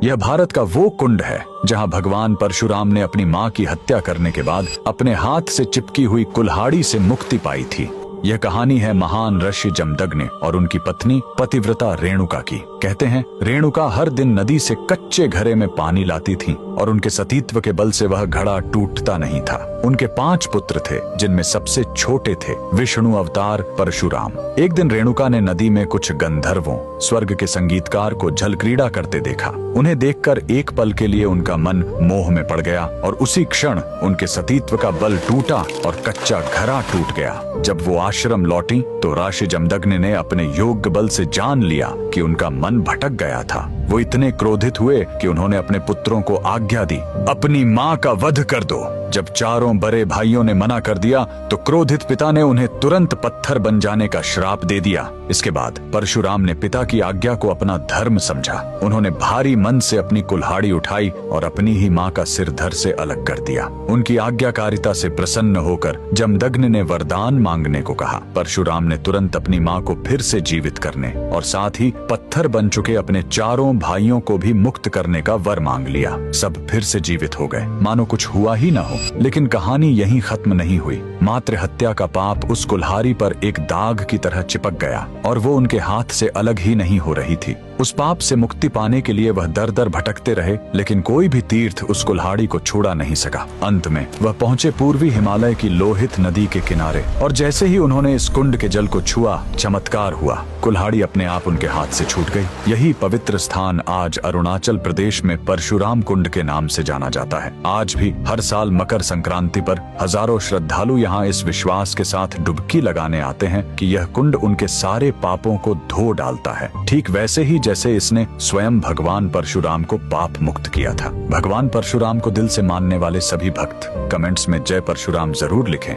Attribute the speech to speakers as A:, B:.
A: यह भारत का वो कुंड है जहां भगवान परशुराम ने अपनी मां की हत्या करने के बाद अपने हाथ से चिपकी हुई कुल्हाड़ी से मुक्ति पाई थी। यह कहानी है महान ऋषि जमदग्नि और उनकी पत्नी पतिव्रता रेणुका की। कहते हैं रेणुका हर दिन नदी से कच्चे घड़े में पानी लाती थीं और उनके सतीत्व के बल से वह घड़ा टूटता नहीं था। उनके 5 पुत्र थे जिनमें सबसे छोटे थे विष्णु अवतार परशुराम। एक दिन रेणुका ने नदी में कुछ गंधर्वों स्वर्ग के संगीतकार को जल क्रीड़ा करते देखा। उन्हें देखकर एक पल के लिए उनका मन मोह में पड़ गया और उसी क्षण उनके सतीत्व का बल टूटा और कच्चा घड़ा टूट गया। जब वो आश्रम लौटी तो ऋषि जमदग्नि ने अपने योग्य बल से जान लिया कि उनका मन भटक गया था। वो इतने क्रोधित हुए कि उन्होंने अपने पुत्रों को आज्ञा दी, अपनी मां का वध कर दो। जब चारों बड़े भाइयों ने मना कर दिया तो क्रोधित पिता ने उन्हें तुरंत पत्थर बन जाने का श्राप दे दिया। इसके बाद परशुराम ने पिता की आज्ञा को अपना धर्म समझा। उन्होंने भारी मन से अपनी कुल्हाड़ी उठाई और अपनी ही मां का सिर धड़ से अलग कर दिया। उनकी आज्ञाकारिता से प्रसन्न होकर जमदग्नि ने वरदान मांगने को कहा। परशुराम ने तुरंत अपनी मां को फिर से जीवित करने और साथ ही पत्थर बन चुके अपने चारों भाइयों को भी मुक्त करने का वर मांग लिया। सब फिर से जीवित हो गए, मानो कुछ हुआ ही न हो। लेकिन कहानी यहीं खत्म नहीं हुई। मातृ हत्या का पाप उस कुल्हाड़ी पर एक दाग की तरह चिपक गया और वो उनके हाथ से अलग ही नहीं हो रही थी। उस पाप से मुक्ति पाने के लिए वह दर दर भटकते रहे, लेकिन कोई भी तीर्थ उस कुल्हाड़ी को छुड़ा नहीं सका। अंत में वह पहुंचे पूर्वी हिमालय की लोहित नदी के किनारे और जैसे ही उन्होंने इस कुंड के जल को छुआ, चमत्कार हुआ। कुल्हाड़ी अपने आप उनके हाथ से छूट गई। यही पवित्र स्थान आज अरुणाचल प्रदेश में परशुराम कुंड के नाम से जाना जाता है। आज भी हर साल मकर संक्रांति पर हजारों श्रद्धालु यहाँ इस विश्वास के साथ डुबकी लगाने आते हैं कि यह कुंड उनके सारे पापों को धो डालता है, ठीक वैसे ही जैसे इसने स्वयं भगवान परशुराम को पाप मुक्त किया था। भगवान परशुराम को दिल से मानने वाले सभी भक्त कमेंट्स में जय परशुराम जरूर लिखें।